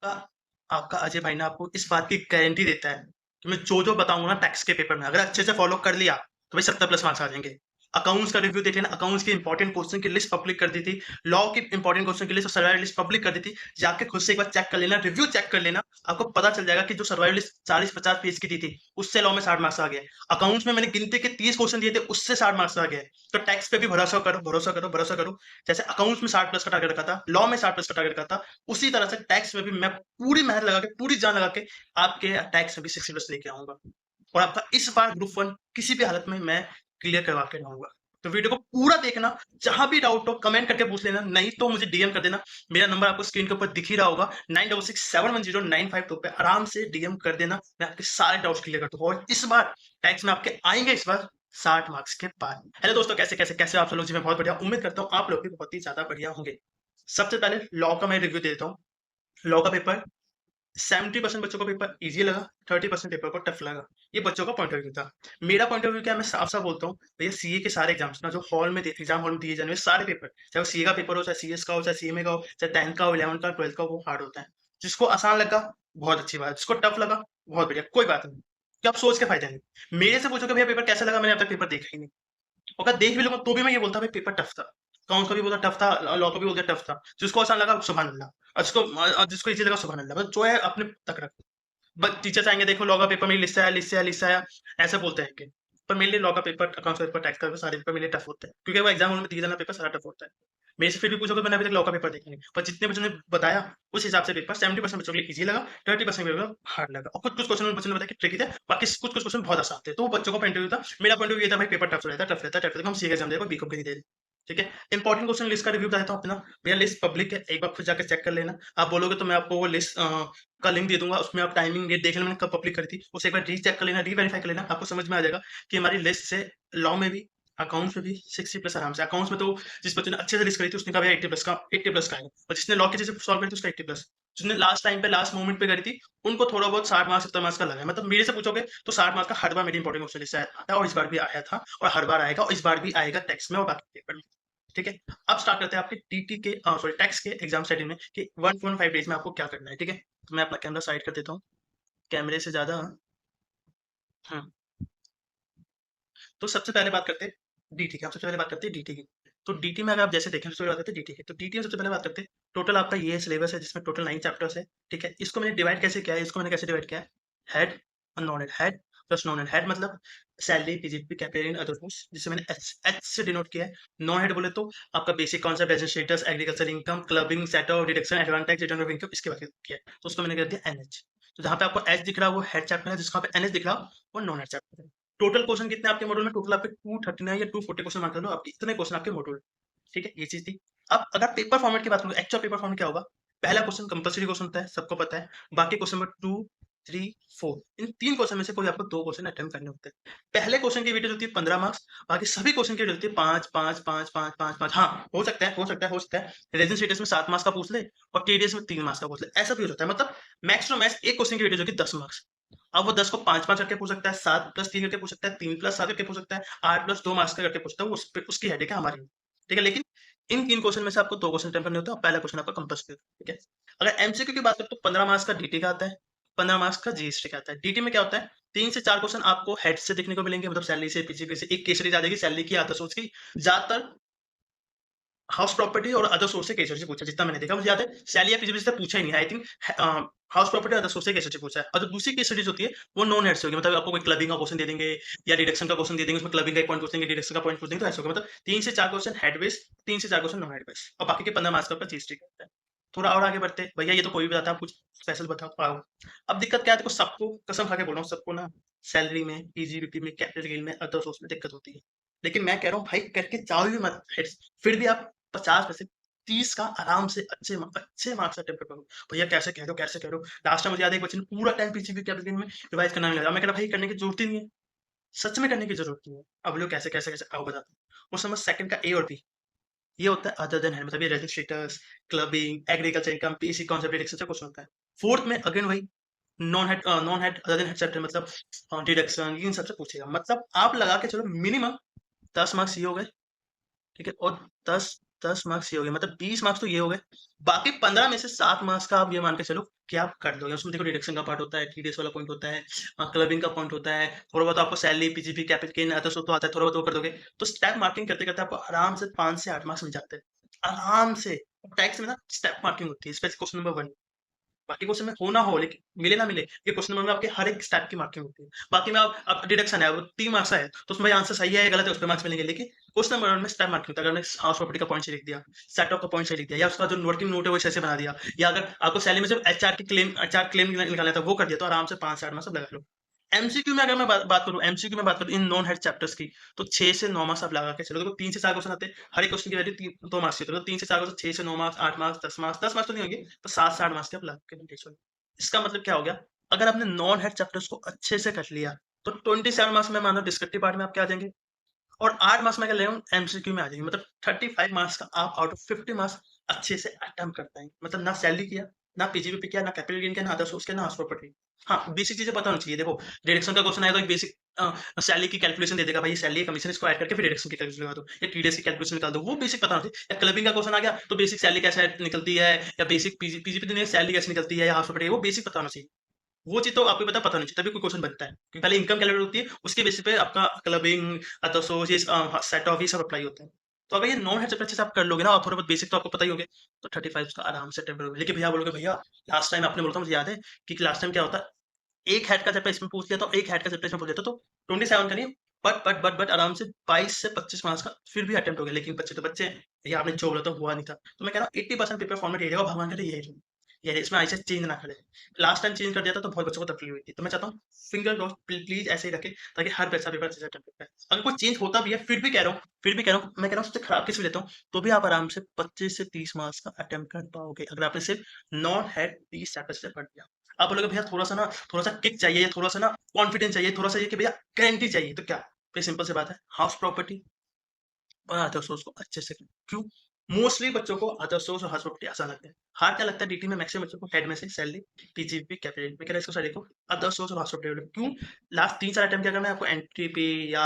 आपका आपका अजय भाई ना आपको इस बात की गारंटी देता है कि मैं जो बताऊंगा ना टैक्स के पेपर में, अगर अच्छे से फॉलो कर लिया तो भाई 70+ मार्क्स आ जाएंगे। अकाउंट्स का रिव्यू देख लेना, अकाउंट्स के इंपॉर्टेंट क्वेश्चन की लिस्ट पब्लिक कर दी थी, लॉ की इंपॉर्टेंट क्वेश्चन की लिस्ट और सर्वाइवल लिस्ट पब्लिक कर दी थी। जाके खुद से एक बार चेक कर लेना, रिव्यू चेक कर लेना, आपको पता चल जाएगा कि जो सर्वाइवल लिस्ट 40-50 पेज की दी थी उससे लॉ में 60 मार्क्स आ गए। अकाउंट्स में मैंने गिनती के 30 क्वेश्चन दिए थे, उससे 60 मार्क्स आ गए। तो टैक्स पे भी भरोसा करो, भरोसा करो, भरोसा करो। जैसे अकाउंट्स में 60+ का टारगेट रखा था, लॉ में 60+ का टारगेट रखा था, उसी तरह से टैक्स में भी मैं पूरी मेहनत लगा के, पूरी जान लगा के आपके टैक्स में भी 60+ लेके आऊंगा। और आपका इस बार ग्रुप वन किसी भी हालत में मैं क्लियर करवा के रहूंगा। तो वीडियो को पूरा देखना, जहां भी डाउट हो कमेंट करके पूछ लेना, नहीं तो मुझे डीएम कर देना। मेरा नंबर आपको स्क्रीन के ऊपर दिख ही रहा होगा, 9667100952 पे आराम से डीएम कर देना। मैं आपके सारे डाउट्स क्लियर कर दूंगा और इस बार टैक्स में आपके आएंगे इस बार 60 मार्क्स के बाद। हेलो दोस्तों, कैसे कैसे कैसे आप सब लोग जी? मैं बहुत बढ़िया, उम्मीद करता हूँ आप लोग भी बहुत ही ज्यादा बढ़िया होंगे। सबसे पहले लॉ का मैं रिव्यू देता हूँ। लॉ का पेपर 70% बच्चों को पेपर इजी लगा, 30% पेपर को टफ लगा। ये बच्चों का पॉइंट ऑफ व्यू था। मेरा पॉइंट ऑफ व्यू क्या है, मैं साफ साफ बोलता हूँ भैया, सीए के सारे एग्जाम्स ना जो हॉल में एग्जाम हॉल में दिए जाने वाले सारे पेपर, चाहे वो सीए का पेपर हो, चाहे सीएस का हो, चाहे सीएमए का हो, चाहे 10th का हो, 11th का, 12th का, वो हार्ड होता है। जिसको आसान लगा बहुत अच्छी बात, जिसको टफ लगा बहुत बढ़िया, कोई बात नहीं। कि आप सोच के फायदा नहीं। मेरे से पूछो कि भैया पेपर कैसा लगा, मैंने अब तक पेपर देखा ही नहीं। और अगर देख भी लूंगा तो भी मैं ये बोलता भाई पेपर टफ था। अकाउंट्स का भी बोलता टफ था, लॉ का भी बोलता टफ था। जिसको आसान लगा सुभान अल्लाह, और जिसको इजी लगा सुभान अल्लाह, बस जो है अपने तक रख। बट टीचर्स आएंगे, देखो लॉ का पेपर मेरी लिस्ट से आया, लिस्ट से आया, लिस्ट से आया, ऐसा बोलते हैं कि। पर मेरे लिए लॉ का पेपर, अकाउंट्स का पेपर, टैक्स का पेपर, सारे पेपर मेरे लिए टफ होते हैं, क्योंकि वो एग्जाम में दिए जाना पेपर सारा टफ होता है। मेरे से फिर भी पूछोगे, मैंने अभी तक लॉ का पेपर देखा नहीं, पर जितने बच्चों ने बताया उस हिसाब से पेपर 70% बच्चों के लिए इजी लगा, 30% पेपर हार्ड लगा। और कुछ कुछ क्वेश्चन बच्चों ने बताया कि ट्रिकी थे, बाकी कुछ कुछ क्वेश्चन बहुत आसान थे। तो वो बच्चों का पॉइंट ऑफ व्यू था। मेरा पॉइंट ऑफ व्यू ये था भाई पेपर टफ रहता है, टफ रहता है, टफ रहता है, हम सी एग्जाम देगा बीकॉम के नहीं दे रहे। ठीक है, इंपॉर्टेंट क्वेश्चन लिस्ट का रिव्यू बताता हूँ अपना। भैया लिस्ट पब्लिक है, एक बार खुद जाकर चेक कर लेना। आप बोलोगे तो मैं आपको वो लिस्ट का लिंक दे दूंगा, उसमें आप टाइमिंग डेट देख लेना मैंने कब पब्लिक करी थी, उसे एक बार रीचेक कर लेना, रीवेरीफाई कर लेना, आपको समझ में आ जाएगा कि हमारी लिस्ट से लॉ में भी, अकाउंट्स में भी 60+ आराम से। अकाउंट्स में तो जिस बच्चे ने अच्छे से लिस्ट करी थी उसने कहा भैया 80+ का आएगा, और जिसने लॉ की चीजें सॉल्व करी थी उसका 80+। जिसने लास्ट टाइम पे लास्ट मोमेंट पे करी थी उनको थोड़ा बहुत 60 मार्क्स 70 मार्क्स का लगा है। मतलब मेरे से पूछोगे तो 60 मार्क्स का हर बार मेरी इंपॉर्टेंट क्वेश्चन लिस्ट आता है, और इस बार भी आया था, और हर बार आएगा, और इस बार भी आएगा टैक्स में और बाकी पेपर में। ठीक है, अब स्टार्ट करते हैं आपके टीटी के, सॉरी टैक्स के एग्जाम सेटिंग में कि 1.5 डेज में आपको क्या करना है। ठीक है, तो मैं अपना कैमरा साइड कर देता हूँ, कैमरे से ज्यादा। हम्म तो सबसे पहले बात करते हैं डीटी की। हम सबसे पहले बात करते हैं डीटी की। तो डीटी में अगर आप जैसे देखें, सबसे पहले बात करते हैं डीटी की। तो डीटी में सबसे पहले बात करते हैं, टोटल आपका ये सिलेबस है जिसमें टोटल 9 चैप्टर्स है। ठीक है, इसको मैंने डिवाइड कैसे किया है, इसको मैंने कैसे डिवाइड किया है, हेड और non head. Head plus non head. Head मतलब salary, PGP, capital, other force, जिसे मैंने एच से डिनोट किया है। नॉन हेड बोले तो आपका basic concept, agent status, agriculture income, clubbing, setup, deduction, advance tax, return of income, इसके बारे में किया है। तो उसको मैंने कर दिया एनएच। तो जहाँ पे आपको एच दिख रहा है वो हेड चैप्टर है, जिसको एनएच दिख रहा है वो नॉन हेड चैप्टर है। टोटल क्वेश्चन कितने आपके मॉड्यूल में, टोटल आपके 239 या 240 क्वेश्चन मार्क कर लो, आपके इतने क्वेश्चन आपके मॉड्यूल। ठीक है, ये चीज थी। अब अगर पेपर फॉर्मेट की बात करूँ, एक्चुअल पेपर फॉर्मेट क्या होगा, पहला क्वेश्चन कंपल्सरी क्वेश्चन होता है, सबको पता है। बाकी क्वेश्चन नंबर 2, 3, 4, इन 3 क्वेश्चन में से कोई आपको 2 क्वेश्चन अटेम्प्ट करने होते हैं। पहले क्वेश्चन की वेटेज होती है 15 मार्क्स, बाकी सभी क्वेश्चन की होती है 5 5 5 5 5 5 5। हाँ, हो सकता है, हो सकता है, हो सकता है रेजन स्टेटस में 7 मार्क्स का पूछ ले और टीडीएस में 3 मार्क्स का पूछ ले, ऐसा भी हो सकता है। मतलब मैक्स टू मैक्स एक क्वेश्चन की वेटेज होगी 10 मार्क्स। अब वो 10 को 5-5 करके पूछ सकता है, 7 प्लस 3 करके पूछ सकता है, 3 प्लस 7 करके पूछ सकता है, 8 प्लस 2 मार्क्स का करके पूछता है, वो उसकी हेडेक है हमारी। ठीक है, लेकिन इन 3 क्वेश्चन में से आपको 2 क्वेश्चन अटेम्प्ट करने होते हैं, और पहला क्वेश्चन आपका कंपल्सरी। ठीक है, अगर एमसीक्यू की बात करें तो 15 मार्क्स का डीटी का आता है, 15 मार्क्स का जीएसटी का आता है। डीटी में क्या होता है, 3 से 4 क्वेश्चन आपको हेड से देखने को मिलेंगे, मतलब सैलरी से, पीजीपी से। एक केस स्टडी आ जाएगी सैलरी की, आता सोच की। ज्यादातर हाउस प्रॉपर्टी और अदर सोर्स से केस से पूछा, जितना मैंने देखा मुझे याद है। सैलरी या पीजीपी से पूछा ही नहीं, I think house property other source से केस पूछा है। और जो दूसरी केस स्टडीज होती है वो नॉन हेड से होगी, मतलब आपको कोई क्लबिंग का क्वेश्चन दे देंगे या डिडक्शन का क्वेश्चन दे देंगे, उसमें क्लबिंग का एक पॉइंट पूछ देंगे, डिडक्शन का पॉइंट पूछ देंगे, तो ऐसा होगा। मतलब 3 से 4 क्वेश्चन हेड बेस्ड, 3 से 4 क्वेश्चन नॉन हेड बेस्ड, और बाकी के 15 मार्क्स का आपका जीएसटी का होता है। थोड़ा और आगे बढ़ते हैं भैया, ये तो कोई भी बताता है, आप कुछ स्पेशल बताओ पाओ। अब दिक्कत क्या है, देखो सबको कसम खा के बोल रहा हूँ, सबको ना सैलरी में, पीजीबीपी में, कैपिटल गेन में, अदर सोर्स में दिक्कत होती है। लेकिन मैं कह रहा हूँ भाई, करके जाओ भी मत heads, फिर भी आप 50 में से 30 का आराम से अच्छे मार्क्स अटेम्प्ट करो। भैया कैसे कह रहे हो, कैसे कह रहे हो। लास्ट टाइम मुझे याद है एक बच्चे ने पूरा टाइम पीजीबी कैपिटल गेन में रिवाइज करना नहीं लगा। मैं कह रहा भाई करने की जरूरत ही नहीं है, सच में करने की जरूरत नहीं है। अब लोग कैसे कैसे कैसे आओ बताता हूँ। उस समय सेकंड का ए और बी, ये होता है अदर देन है, मतलब ये resident status, clubbing, agriculture income, PC concept, deduction से कुछ होता है। फोर्थ में अगेन वही non head other than head chapter, मतलब डिडक्शन, इन सबसे पूछेगा। मतलब आप लगा के चलो मिनिमम 10 मार्क्स ये हो गए। ठीक है, और 10 10 मार्क्स ये हो गए, मतलब 20 मार्क्स तो ये हो गए। बाकी 15 में से 7 मार्क्स का आप ये मान के चलो कि आप कर लोगे। उसमें देखो डिडक्शन का पार्ट होता है, टीडीएस वाला पॉइंट होता है, क्लबिंग का पॉइंट होता है, थोड़ा बहुत आपको सैलरी, पीजीपी, कैपिटल गेन आता है, तो आता है, थोड़ा बहुत वो कर दोगे। तो स्टेप मार्किंग करते-करते आपको आराम से 5 से 8 मार्क्स मिल जाते हैं, आराम से। टैक्स में ना स्टेप मार्किंग होती है, स्पेशली क्वेश्चन नंबर 1। बाकी क्वेश्चन में हो ना हो, लेकिन मिले ना मिले, ये क्वेश्चन नंबर में आपके हर एक स्टेप की मार्किंग होती है। बाकी में आप डिडक्शन है, वो 3 मार्क्स है, तो उसमें आंसर सही है या गलत है, उस पे मार्क्स मिलेंगे। लेकिन क्वेश्चन नंबर 1 में स्टेप मार्किंग होता है। अगर हमने हाउस प्रॉपर्टी का पॉइंट सही लिख दिया, सेट ऑफ का पॉइंट सही लिख दिया, या उसका जो वर्किंग नोट है वो ऐसे बना दिया, या अगर आपको सैलरी में सिर्फ एचआर क्लेम निकालना था, वो कर दिया, तो आराम से 5 से 8 मार्क्स आप लगा लो। एमसीक्यू में अगर मैं बात करूँ, एमसीक्यू में बात करूँ इन नॉन हेड चैप्टर्स की, तो 6 से 9 मार्क्स आप लगा के चलो। देखो 3 से 4 क्वेश्चन आते हैं, हर एक क्वेश्चन की वैल्यू 2 मार्क्स की, तो 3 से 4 क्वेश्चन, 6 से 9 मार्क्स, 8 मार्क्स, 10 मार्क्स, 10 मार्क्स तो नहीं होंगे, तो 7 से 8 मार्क्स के आप लगा के चलो। इसका मतलब क्या हो गया, अगर आपने नॉन हेड चैप्टर्स को अच्छे से कर लिया, तो 27 मार्क्स में मानो डिस्क्रिप्टिव पार्ट में आपके आ जाएंगे, और 8 मार्क्स में अगर ले एमसीक्यू में आ जाएंगे। मतलब 35 मार्क्स का आप आउट ऑफ 50 मार्क्स अच्छे से अटेम्प्ट कर पाएंगे। मतलब ना सैलरी किया, ना पीजीबीपी किया, ना कैपिटल गेन किया, ना अदर सोर्स किया, ना हाउस प्रॉपर्टी। हाँ, बेसिक चीजें पता होनी चाहिए। देखो डिडक्शन का क्वेश्चन आएगा, तो एक बेसिक सैलरी की कैलकुलेशन दे देगा, भाई सैलरी कमीशन इसको ऐड करके फिर डिडक्शन की कैलकुलेशन लगा दो, या टीडीएस की कैलकुलेशन निकाल दो, वो बेसिक पता होना चाहिए। या क्लबिंग का क्वेश्चन आ गया, तो बेसिक सैलरी कैसे निकलती है, या बेसिक पीजीपी सैलरी कैसे निकलती है, या हाउस प्रॉपर्टी, वो बेसिक पता होना चाहिए। वो चीज़ तो आपको पता नहीं चाहिए, तभी कोई क्वेश्चन बनता है। क्योंकि पहले इनकम कैलकुलेट होती है, उसके बेसिस पे आपका क्लबिंग, एसोसिएट्स, सेट ऑफ, ये सब अप्लाई होता है। तो अगर ये नॉन हेड चैप्टर अच्छे से आप कर लोगे ना, और थोड़े बहुत बेसिक तो आपको पता ही होंगे, तो 35 का आराम से अटेम्प्ट करोगे। लेकिन भैया बोलोगे, भैया लास्ट टाइम आपने बोला था, मुझे याद है कि लास्ट टाइम क्या होता है, एक हेड का चैप्टर इसमें पूछ लिया, तो एक हेड का चैप्टर इसमें पूछ लिया, तो 27 का नहीं, बट आराम से 22 से 25 मार्क्स का फिर भी अटेम्प्ट हो गया। लेकिन बच्चे तो बच्चे हैं, भैया आपने जो बोला था हुआ नहीं था। तो मैं कह रहा हूँ 80% पेपर फॉर्मेट यही रहेगा, भगवान करे यही रहे। ये इसमें ऐसे चेंज ना करे। लास्ट टाइम चेंज कर दिया था, तो बहुत बच्चों को तकलीफ हुई थी। तो मैं चाहता हूँ फिंगर क्रॉस, प्लीज ऐसे ही रखें, ताकि हर बच्चा पेपर अच्छे से अटेम्प्ट कर पाए। अगर कोई चेंज होता भी है, मैं कह रहा हूँ सबसे खराब किस भी लेता हूँ, तो भी आप आराम से 25 से 30 मार्क्स का अटेम्प्ट कर पाओगे, अगर आपने सिर्फ नॉन हेड 30 चैप्टर से पढ़ लिया। आप बोलोगे भैया थोड़ा सा किक चाहिए, थोड़ा सा ना कॉन्फिडेंस चाहिए, थोड़ा सा ये कि भैया गारंटी चाहिए, तो क्या, ये सिंपल सी बात है, हाउस प्रॉपर्टी और अदर सोर्स को अच्छे से करें। क्यों? मोस्टली बच्चों को अदर सोर्स और हाउस प्रॉपर्टी आसान लगता है। हार्ड क्या लगता है, डीटी में मैक्सिमम बच्चों को हेड में से सैलरी, पीजीपी, कैपिटल में, कह इसको सारे को अदर सोर्स और हाउस प्रॉपर्टी। क्यों? लास्ट 3-4 अटेम्प्ट क्या करना है आपको, एनटीपी या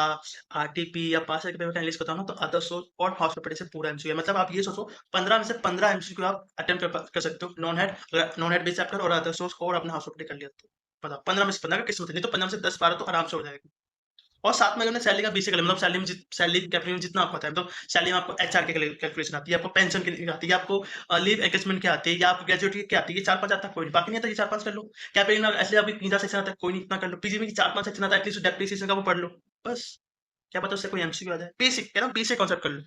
आरटीपी या पास के पेपर का इंग्लिश बताओ ना, तो अदर सोर्स और हाउस प्रॉपर्टी से पूरा एमसीक्यू है। मतलब आप ये सोचो 15 में से 15 एमसीक्यू आप अटेम्प्ट कर सकते हो, नॉन हेड बेस्ड चैप्टर और अदर सोर्स और अपना हाउस प्रॉपर्टी कर लिया तो बताओ, 15 में से 15 का किस्मत है, नहीं तो 15 में से 10-12 तो आराम से हो जाएगा। और साथ में अगर सैलरी का बेसिक, मतलब सैलरी कैपिटल जितना आपको आता है, मतलब सैलरी में आपको एचआर की कैलकुलेशन आती है, आपको पेंशन की आती है, आपको लीव एंगेजमेंट की आती है, या आपको ग्रेजुएटी की आती है, ये 4-5 आता है, कोई नहीं, बाकी नहीं आता, ये 4-5 कर लो। कैपिटल में ऐसे अभी 3 सेक्शन आता है, कोई नहीं, इतना कर लो। पीजी में 4-5 सेक्शन आता है, एटलीस्ट डेप्रिसिएशन का वो पढ़ लो, बस। क्या पता उससे कोई एमसीक्यू आ जाए। बेसिक कह रहा हूँ, बेसिक कॉन्सेप्ट कर लो,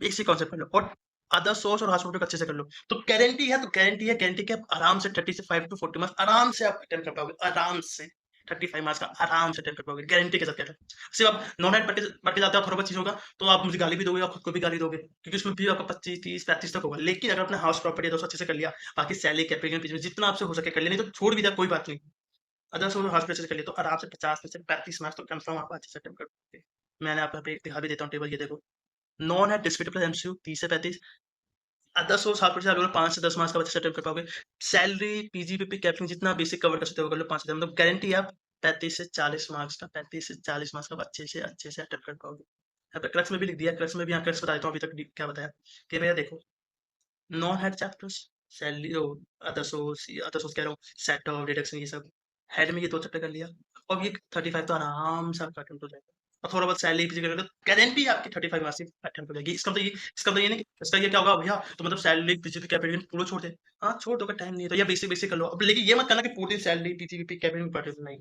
बेसिक कॉन्सेप्ट कर लो, और अदर सोर्स और हॉस्पिटल को अच्छे से कर लो, तो गारंटी है, आप आराम से 35 to 40 मार्क्स आराम से आप अटेम्प्ट कर पाओगे, आराम से 35 मार्क्स का आराम से अटेम्प्ट कर पाओगे, गारंटी के साथ कह रहा हूँ। सिर्फ आप नॉन हेड पढ़ के जाते हो, थोड़ा बहुत चीज होगा, तो आप मुझे गाली भी दोगे और खुद को भी गाली दोगे, क्योंकि उसमें भी आपका 25, 30, 35 तक होगा। लेकिन अगर अपने हाउस प्रॉपर्टी दोस्तों अच्छे से कर लिया, बाकी सैलरी कैपिटल जितना आपसे हो सके कर लिया, नहीं तो छोड़ भी दिया, कोई बात नहीं। अदर सोर्स हाउस प्रॉपर्टी से कर लिया, तो आराम से 50 में से 35 मार्क्स तो कंफर्म आप अच्छे से अटेम्प्ट कर पाओगे। मैंने आपको पे दिखा भी देता हूँ टेबल, ये देखो। नॉन है डिस्क्रिप्टिव प्लस एमसीक्यू 30 से 35, अदर सोर्स हाफ परसेंट आप 5 से 10 मार्क्स का बच्चे से अटेम्प्ट कर पाओगे। सैलरी, पीजीपीपी, कैपरिंग जितना बेसिक कवर कर सकते हो कर लो 5 से 10, मतलब गारंटी है आप 35 से 40 मार्क्स का, 35 से 40 मार्क्स का अच्छे से अटेम्प्ट कर पाओगे। यहाँ पे क्रक्स में भी लिख दिया, क्रक्स में भी यहाँ क्रक्स बता देता हूँ अभी तक क्या बताया, कि भैया देखो, non head chapters, salary, other source कह रहा हूँ, सेट ऑफ, डिडक्शन, ये सब हेड में ये 2 चैप्टर कर लिया, और ये 35 तो आराम से आपका अटेम्प्ट हो जाएगा। और थोड़ा बहुत सैलरी पीछे करेगा, तो गारंटी है आपकी 35 मार्क्स की अटेम्प्ट हो जाएगी। इसका मतलब ये नहीं, इसका ये क्या होगा भैया, तो मतलब सैलरी पीजीपी कैपिटल पूरा छोड़ दे। हाँ, छोड़ दो, टाइम नहीं है तो, या बेसिक कर लो अब, लेकिन ये मत करना कि पूरी सैलरी पीजीपी कैपिटल पढ़, नहीं।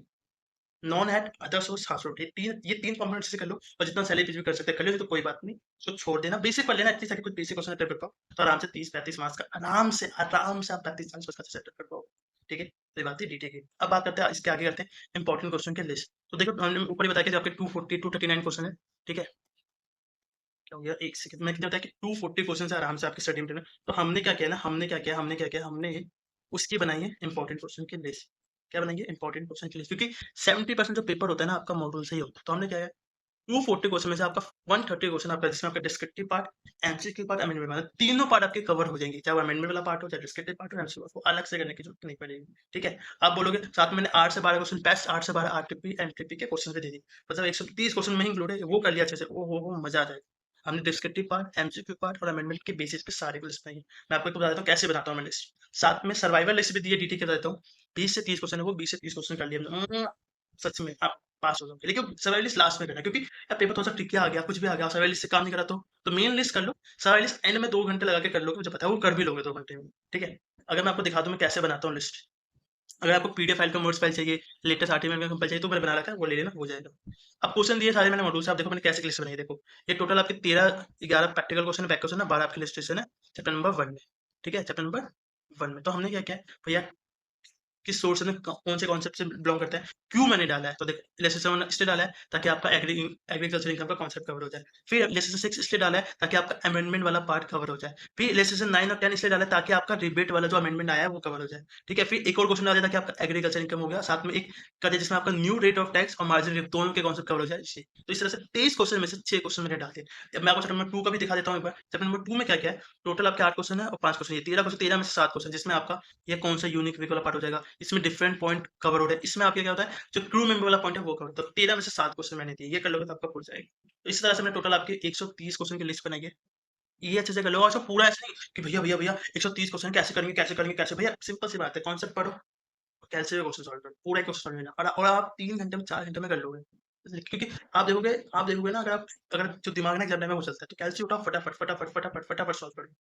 Non head, other source, house hold, ये तीन कंपोनेंट से कर लो, और जितना सैलरी पीजीपी कर सकते हैं कर लो, तो कोई बात नहीं, उसको छोड़ देना, बेसिक पढ़ लेना, इतनी सारी कुछ बेसिक क्वेश्चन अटेम्प्ट कर पाओ, तो आराम से 30-35 मार्क्स का आराम से आप 35-40 मार्क्स का सेट कर पाओ। ठीक है, तो ये बात थी डीटे की। अब बात करते हैं, इसके आगे करते हैं इंपॉर्टेंट क्वेश्चन के लिस्ट। तो देखो हमने ऊपर ही बताया कि आपके 240 239 क्वेश्चन है। ठीक है, क्या हो गया, एक सेकंड, मैं कितने बताया कि 240 क्वेश्चन है आराम से आपके स्टडी में। तो हमने क्या किया ना, हमने उसकी बनाई है इंपॉर्टेंट क्वेश्चन की लिस्ट। क्या बनाएंगे, इंपॉर्टेंट क्वेश्चन की लिस्ट, क्योंकि 70% जो पेपर होता है ना आपका मॉडल से ही होता है। तो हमने क्या है, 240 क्वेश्चन में से आपका 130 क्वेश्चन आपका, जिसमें आपका descriptive part, MCQ part, amendment part, तीनों पार्ट आपके कवर हो जाएंगे, चाहे वो अमेंडमेंट वाला पार्ट हो, चाहे डिस्क्रिप्टिव पार्ट हो, एमसीक्यू को अलग से करने की जरूरत नहीं पड़ेगी। ठीक है, आप बोलोगे साथ में मैंने 8 से 12 क्वेश्चन, बेस्ट 8 से 12 आरटीपी एनटीपी के क्वेश्चन भी दे दी, मतलब 130 क्वेश्चन में ही इंक्लूड है, वो कर लिया अच्छे से, ओ हो मजा आ जाएगा। हमने डिस्क्रिप्टिव पार्ट, एमसीक्यू पार्ट और अमेंडमेंट के बेसिस पे सारे को लिस्ट बनाई है। मैं आपको एक बता देता हूँ कैसे बनाता हूँ मैं लिस्ट। साथ में सर्वाइवल लिस्ट भी दी है, डीटी के बता देता हूँ। 20 से 30 क्वेश्चन है, वो 20 से 30 क्वेश्चन कर लिए हमने। सच में आप पास हो जाओगे, लेकिन सर्वाइवल लिस्ट लास्ट में करना है, क्योंकि यार पेपर थोड़ा सा ट्रिकी आ गया, कुछ भी आ गया, सर्वाइवल लिस्ट से काम नहीं करा तो मेन लिस्ट कर लो। सर्वाइवल लिस्ट एंड में 2 घंटे लगा के कर लोगे, मुझे पता है वो कर भी लोगे 2 घंटे में। ठीक है, अगर मैं आपको दिखा दूं मैं कैसे बनाता हूँ लिस्ट। अगर आपको पीडीएफ फाइल का मोड्स फाइल चाहिए, लेटेस्ट आर्टिकल का कंपाइल चाहिए, तो मैंने बना रखा है, वो ले लेना, हो जाएगा। अब क्वेश्चन दिए सारे मैंने मॉड्यूल से, आप देखो मैंने कैसे लिस्ट बनाई है, देखो ये टोटल आपके 13-11 प्रैक्टिकल क्वेश्चन है, बैक क्वेश्चन है, 12 आपके लिस्टेशन है चैप्टर नंबर 1 में। ठीक है, चैप्टर नंबर 1 में तो हमने क्या किया है भैया, किस सोर्स में कौन से कॉन्सेप्ट से बिलोंग करता है, क्यों मैंने डाला है, तो देख लेसन 7 इसलिए डाला है ताकि आपका एग्रीकल्चर इनकम का कॉन्सेप्ट कवर हो जाए। फिर लेसन 6 इसलिए डाला है ताकि आपका अमेंडमेंट वाला पार्ट कवर हो जाए। फिर लेसन 9 और 10 इसलिए डाला है ताकि आपका रिबेट वाला जो अमेंडमेंट आया है वो कवर हो जाए। ठीक है, फिर एक और क्वेश्चन आ जाए ताकि आपका एग्रीकल्चर इनकम हो गया, साथ में एक कर दिया जिसमें आपका न्यू रेट ऑफ टैक्स और मार्जिन रेट दोनों के कॉन्सेप्ट कवर हो जाए इससे। तो इस तरह से 23 क्वेश्चन में से 6 क्वेश्चन मैंने डाल दिए। अब मैं आपको चैप्टर नंबर 2 का भी दिखा देता हूँ एक बार। चैप्टर नंबर 2 में क्या क्या है, टोटल आपके 8 क्वेश्चन है और 5 क्वेश्चन, ये 13 क्वेश्चन, 13 में से 7 क्वेश्चन, जिसमें आपका ये कौन सा यूनिक वीक वाला पार्ट हो जाएगा, इसमें डिफरेंट पॉइंट कवर हो रहे हैं, इसमें आपके क्या होता है जो क्रू मेंबर वाला पॉइंट है वो कवर। तो 13 में से 7 क्वेश्चन मैंने दिए, ये कर लोगे तो आपका खुल जाएगा। तो इस तरह से मैंने टोटल आपके 130 क्वेश्चन की लिस्ट बनाई है। ये अच्छे से कर लो, और सब पूरा ऐसे नहीं कि भैया भैया भैया 130 क्वेश्चन कैसे करेंगे कैसे करेंगे कैसे, भैया सिंपल सी बात है, कॉन्सेप्ट पढ़ो, कैसे क्वेश्चन सॉल्व करो, पूरा क्वेश्चन सॉल्व करना, और आप 3 घंटे में 4 घंटे में कर लोगे। क्योंकि आप देखोगे ना, अगर जो दिमाग ना एग्जाम टाइम में वो चलता है, तो कैलसी उठाओ, फटाफट फटाफट फटाफट फटाफट सॉल्व करो।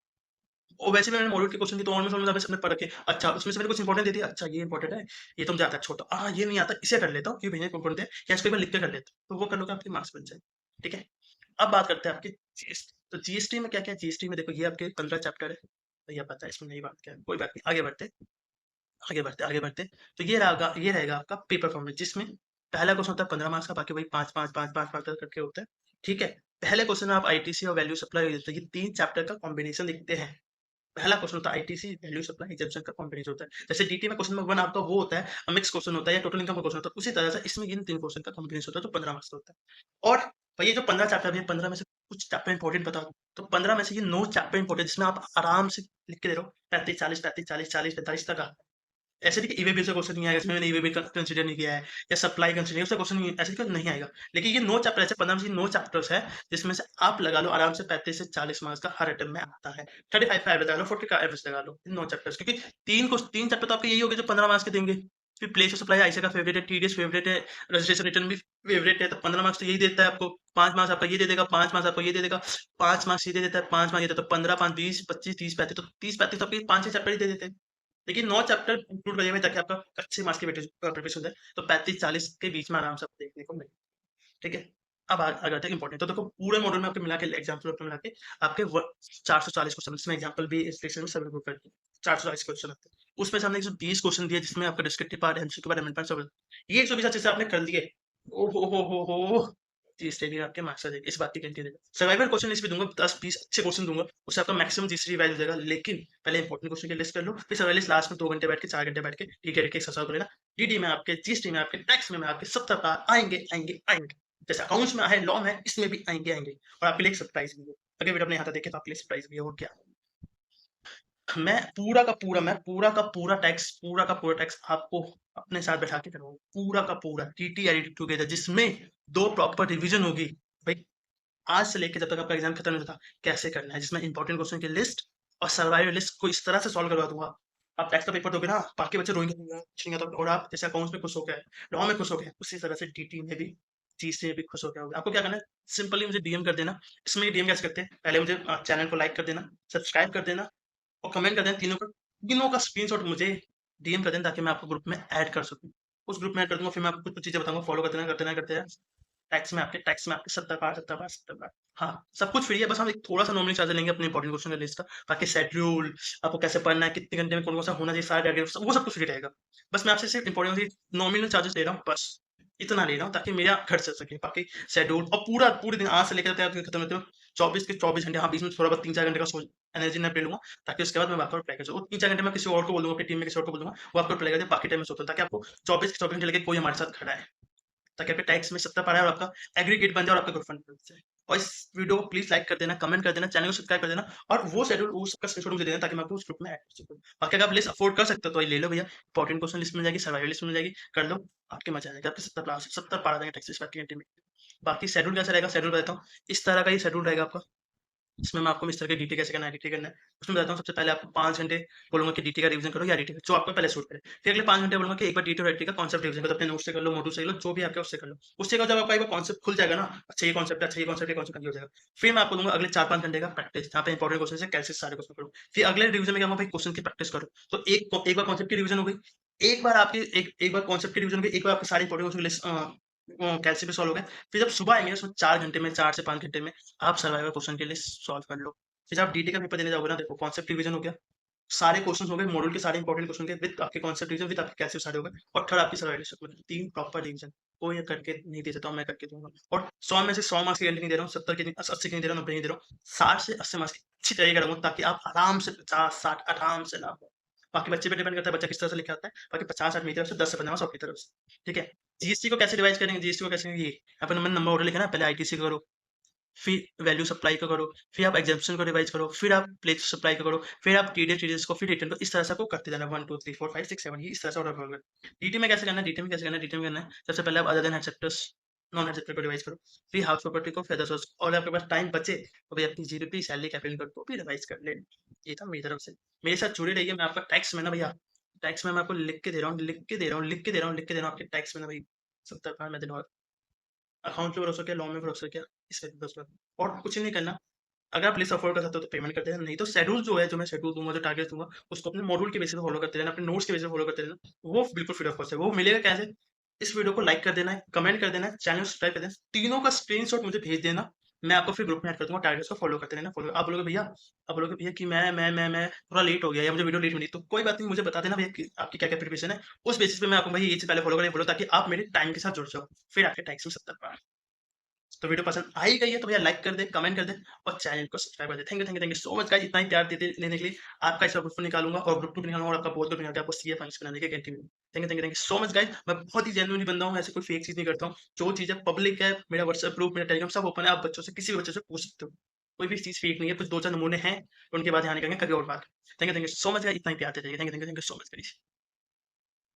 और वैसे भी मैंने मॉड्यूल के क्वेश्चन की तो ऑलमोस्ट ऑलमोस्ट सबने पढ़ के, अच्छा उसमें से मैंने कुछ इंपॉर्टेंट दे दिया, अच्छा ये इंपॉर्टेंट है, ये तो मुझे आता है, छोटा ये नहीं आता, इसे कर लेता हूँ, ये भैया इंपॉर्टेंट है, या इसको एक बार लिख के कर लेता हूँ, तो वो कर लोगे आपके मार्क्स बन जाए। ठीक है, अब बात करते हैं आपके जीएसटी। तो जीएसटी में क्या क्या है, जीएसटी में देखो ये आपके 15 चैप्टर है, भैया पता है इसमें नहीं बात क्या है, कोई बात नहीं, आगे बढ़ते। तो ये रहेगा आपका पेपर फॉर्मेट, जिसमें पहला क्वेश्चन होता है 15 मार्क्स का, बाकी वही 5 करके होता है। ठीक है, पहले क्वेश्चन में आप आईटीसी और वैल्यू सप्लाई, ये 3 चैप्टर का कॉम्बिनेशन लिखते हैं। पहला क्वेश्चन होता है आईटीसी, वैल्यू सप्लाई, एग्जाम्पशन का कॉम्बिनेशन होता है। जैसे डीटी में क्वेश्चन नंबर 1 आपका वो होता है, मिक्स क्वेश्चन होता है या टोटल इनकम का क्वेश्चन होता है, उसी तरह से इसमें इन 3 क्वेश्चन का कॉम्बिनेशन होता है, जो 15 मार्क्स का होता है। और भई ये जो 15 चैप्टर है, 15 में से कुछ चैप्टर इंपॉर्टेंट बता दूं, तो 15 में से ये 9 चैप्टर इंपॉर्टेंट, जिसमें आप आराम से लिख के दे रहे हो, 35 40 35 40 40 45 तक आता है। ऐसे नहीं कि ईवे से क्वेश्चन नहीं आएगा, इसमें मैंने ईवे कंसीडर नहीं किया है, या सप्लाई कंसीडर उसका क्वेश्चन नहीं, ऐसे क्यों नहीं आएगा। लेकिन ये 9 चैप्टर ऐसे 15 में से 9 चैप्टर्स है, जिसमें से आप लगा लो आराम से 35 से 40 मार्क्स का हर अटेम्प्ट में आता है। 35 का एवरेज लगा लो, 40 का एवरेज लगा लो इन 9 चैप्टर्स, क्योंकि 3 चैप्टर तो आपके यही हो गए जो 15 मार्क्स के देंगे। फिर प्लेस ऑफ सप्लाई आईसीए का फेवरेट है, टीडीएस फेवरेट है, रजिस्ट्रेशन रिटर्न भी फेवरेट है, तो 15 मार्क्स तो यही देता है आपको। 5 मार्क्स आपका ये दे देगा, 5 मार्क्स आपको ये दे देगा, 5 मार्क्स ये दे देता है, 5 मार्क्स ये देता है, तो 15 5 20 25 30 35, तो 30 35 तो आपके 5 6 चैप्टर ही दे देते हैं। लेकिन 9 चैप्टर इंक्लूड करिए हुए ताकि आपका अच्छे मार्क्स की प्रिपरेशन हो जाए, तो 35-40 के बीच में आराम से आपको देखने को मिले। ठीक है, अब आ जाते हैं इंपॉर्टेंट। तो देखो पूरे मॉड्यूल में आपके मिला के एग्जाम्पल मिला के आपके 440 क्वेश्चन, इसमें एग्जाम्पल भी इस सेक्शन में सब ग्रुप करके 440 क्वेश्चन आते हैं। उसमें से हमने 120 क्वेश्चन दिए, जिसमें आपका descriptive part, MCQ part, amendment सब ये 120 अच्छे से आपने कर लिए। ओ हो जी, स्टेडी आपके मार्क्स आ जाएंगे, इस बात की गारंटी देगा। सर्वाइवल क्वेश्चन लिस्ट भी दूंगा, 10-20 अच्छे क्वेश्चन दूंगा, उससे आपका मैक्सिमम तीसरी वैल्यू देगा। लेकिन पहले इंपॉर्टेंट क्वेश्चन की लिस्ट कर लो, फिर सर्वाइवल लिस्ट लास्ट में 2 घंटे बैठ के 4 घंटे बैठ के एक सॉल्व कर लेना। डीडी में आपके, जीएसटी में आपके, टैक्स में आपके 70 पार आएंगे। जैसे अकाउंट्स में आए, लॉ में इसमें भी आएंगे। और आपके लिए एक सरप्राइज भी है, अगर वीडियो अपने यहाँ तक देखे तो आपके लिए सरप्राइज भी है। और क्या, मैं पूरा का पूरा टैक्स आपको अपने साथ बैठा के करवाऊंगा, पूरा का पूरा टीटी एडिट टुगेदर, जिसमें 2 प्रॉपर रिवीजन होगी भाई, आज से लेके जब तक आपका एग्जाम खत्म नहीं होता कैसे करना है, जिसमें इंपॉर्टेंट क्वेश्चन की लिस्ट और सर्वाइवल लिस्ट को इस तरह से सॉल्व करवा दूंगा। आप टैक्स का पेपर दोगे ना, बाकी बच्चे रोएंगे कुछ नहीं आता, और आप जैसे अकाउंट्स में खुश हो गए, लॉ में खुश हो गए, उसी तरह से डीटी में भी, जीएसटी में भी खुश हो गया होगा। आपको क्या करना है, सिंपली मुझे डीएम कर देना। इसमें डीएम कैसे करते हैं, पहले मुझे चैनल को लाइक कर देना, सब्सक्राइब कर देना और कमेंट कर देना, तीनों का स्क्रीनशॉट मुझे डीएम कर देना, ताकि मैं आपको ग्रुप में ऐड कर सकूं। उस ग्रुप में ऐड कर दूंगा, फिर मैं आपको कुछ चीजें बताऊंगा, फॉलो करते रहना। टैक्स में आपके 70 पार। हाँ, सब कुछ फ्री है, बस हम एक थोड़ा सा नॉमिनल चार्ज लेंगे अपने इंपॉर्टेंट क्वेश्चन का लिस्ट का। बाकी शेड्यूल, आपको कैसे पढ़ना है, कितने घंटे में कौन कौन सा होना चाहिए, सारा डायग्राम, वो सब कुछ फ्री रहेगा। बस मैं आपसे सिर्फ इंपॉर्टेंट नॉमिनल चार्जेस ले रहा हूँ, बस इतना ले रहा हूँ, ताकि मेरा खर्च चल सके। बाकी शेड्यूल और पूरे दिन आज से लेकर तैयार खत्म होते हो 24 के 24 घंटे, हाँ बीच में थोड़ा बहुत 3-4 घंटे का एनर्जी नैप ले लूंगा, ताकि उसके बाद मैं वर्कआउट ट्राई कर सकूँ। 3-4 घंटे मैं किसी और को बोलूंगा, अपनी टीम में किसी और को बोलूंगा, वो आपको ट्राई करते, बाकी टाइम में सोता हूँ, ताकि आपको 24 के 24 घंटे लगे कोई हमारे साथ खड़ा है, ताकि आपके टैक्स में 70 पार आए और आपका एग्रीगेट बन जाए और आपका ग्रुप फंड बन जाए। और इस वीडियो को प्लीज लाइक कर देना, कमेंट कर देना, चैनल को सब्सक्राइब कर देना, और वो शेड्यूल उसका स्क्रीनशॉट मुझे देना, ताकि मैं आपको उस ग्रुप में ऐड कर सकूं। बाकी अगर आप लिस्ट अफोर्ड कर सकते हो तो ये ले लो भैया, इंपॉर्टेंट क्वेश्चन लिस्ट मिल जाएगी, सर्वाइवल लिस्ट मिल जाएगी, कर लो, आपके मजा आ जाएगा, आपके 70 पार आ जाएंगे टैक्स में। बाकी शेड्यूल कैसा रहेगा, शेड्यूल बताता हूँ। इस तरह का ये शेड्यूल रहेगा आपका। इसमें मैं आपको इस तरह के डीटी कैसे करना है, डीटी करना है। उसमें बताता हूँ, सबसे पहले आपको 5 घंटे बोलूँगा कि डीटी का रिवीजन करो या डीटी जो आपको पहले सूट करे। फिर अगले 5 घंटे बोलूँगा कि एक बार डीटी और एटी का कॉन्सेप्ट रिवीजन करो, अपने नोट्स से कर लो, मॉड्यूल से कर लो, जो भी आपके उससे कर लो। उससे क्या, जब आपका एक बार कॉन्सेप्ट खुल जाएगा ना, अच्छा ये कॉन्सेप्ट है, अच्छा ये कॉन्सेप्ट, ये कॉन्सेप्ट हो जाएगा। फिर मैं आपको दूँगा अगले 4-5 घंटे का प्रैक्टिस, जहाँ पे इंपॉर्टेंट क्वेश्चन है, कैसे सारे क्वेश्चन करो। फिर अगले रिवीजन में क्या होगा भाई, क्वेश्चन की प्रैक्टिस करो। तो एक बार कॉन्सेप्ट की रिवीजन हो गई, एक बार आपकी एक बार कॉन्सेप्ट की रिवीजन हो गई, एक बार आपके सारे इंपॉर्टेंट क्वेश्चन की लिस्ट कैलसी पे सॉल्व हो गए। फिर जब सुबह आएँगे उसमें 4 घंटे में, 4 से 5 घंटे में आप सर्वाइवल क्वेश्चन के लिस्ट सॉल्व कर लो। फिर जब आप डीटी का पेपर देने जाओगे ना, देखो कॉन्सेप्ट रिवीजन हो गया, सारे क्वेश्चंस हो गए, मॉड्यूल के सारे इंपॉर्टेंट क्वेश्चन के विद आपके कॉन्सेप्ट रिवीजन, विद आपके कैसे सारे हो गए, और थर्ड आपकी सर्वाइवल लिस्ट, मतलब 3 प्रॉपर रिवीजन। कोई ये करके नहीं दे सकता हूँ, मैं करके दूँगा। और 100 में से 100 मार्क्स की गारंटी नहीं दे रहा हूँ, 70 की नहीं, 80 की नहीं दे रहा हूँ, 90 नहीं दे रहा हूँ। 60 से 80 मार्क्स की अच्छी तरीके करूँगा, ताकि आप आराम से 50-60 आराम से ला पाओ। बाकी बच्चे पे डिपेंड करता है, बच्चा किस तरह से लेके आता है। बाकी 50-60 मेरी तरफ से, 10 से 15 मार्क्स आपकी तरफ से। ठीक है? जीएसटी को कैसे रिवाइज़ करेंगे, जीएसटी को कैसे करेंगे, ये अपन मैंने नंबर ऑर्डर लिखा ना, पहले आईटीसी का करो, फिर वैल्यू सप्लाई का करो, फिर आप एग्जाम्पशन को रिवाइज करो, फिर आप प्लेस सप्लाई का करो, फिर आप टीडीएस को, फिर रिटर्न को, इस तरह से आपको करते जाना, 1 2 3 4 5 6 7 ये इस तरह से ऑर्डर करोगे। डीटी में कैसे करना है, डीटी में कैसे करना है, डीटी में करना है, सबसे पहले आप other than acceptors, non acceptor को रिवाइज करो, फिर हाउस प्रॉपर्टी को, फिर अदर, और आपके पास टाइम बचे तो भाई अपनी जीडीपी सैलरी कैपिटल को भी रिवाइज कर लेना। ये था मेरी तरफ से। मेरे साथ जुड़े रहिए, मैं आपका टैक्स में ना भैया, टैक्स में मैं आपको लिख के दे रहा हूँ, लिख के दे रहा हूँ, लिख के दे रहा हूँ, लिख के दे रहा हूँ आपके टैक्स में ना भाई। 70 मैं दिन और अकाउंट पे भरोसा किया, लॉ में भरोसा किया, इस पे भरोसा किया। और कुछ नहीं करना। अगर आप लिस्ट अफोर्ड कर सकते हो तो पेमेंट कर देना, नहीं तो शेड्यूल जो है, जो मैं शेड्यूल दूँगा, जो टारगेट दूँगा, उसको अपने मॉड्यूल के बेसिस पे फॉलो करते रहना, अपने नोट्स के बेसिस पे फॉलो करते रहना। वो बिल्कुल फ्री ऑफ कॉस्ट है। वो मिलेगा कैसे? इस वीडियो को लाइक कर देना है, कमेंट कर देना है, चैनल सब्सक्राइब कर देना है। तीनों का स्क्रीनशॉट मुझे भेज देना। मैं आपको फिर ग्रुप में ऐड कर दूँगा, टारगेट्स को फॉलो करते रहना, फॉलो आप बोलोगे भैया, कि मैं थोड़ा लेट हो गया या मुझे वीडियो लेट मिली, तो कोई बात नहीं, मुझे बता देना भैया कि आपकी क्या-क्या प्रिपरेशन है। उस बेसिस पे मैं आपको भई ये चीज़ पहले फॉलो करो, ये बोलो, ताकि आप मेरे टाइम के साथ जुड़ जाओ। फिर आपके टैक्स में 70 पार। तो वीडियो पसंद आ ही गई है तो भैया लाइक कर दे, कमेंट कर दे, और चैनल को सब्सक्राइब कर दे। Thank you so much guys, इतना ही प्यार देते लेने के लिए। आपका इसका ग्रुप निकालूँगा, और ग्रुप 2 निकालूँगा, और आपका बहुत ग्रुप निकाल के आपको सीए फाइनेंस बनाने की गारंटी मिलेगी। Thank you so much guys. मैं बहुत ही जेन्युइनली बंदा हूँ, ऐसे कोई फेक चीज़ नहीं करता हूँ। जो चीज़ें पब्लिक है, मेरा व्हाट्सएप ग्रुप, मेरा टेलीग्राम सब ओपन है, आप बच्चों से, किसी भी बच्चे से पूछ सकते हो। कोई भी चीज़ फेक नहीं है, कुछ 2-4 नमूने हैं, उनके बाद यहाँ निकलेंगे, कभी और बात। Thank you so much guys, इतना ही प्यार देते रहिए। Thank you so much guys.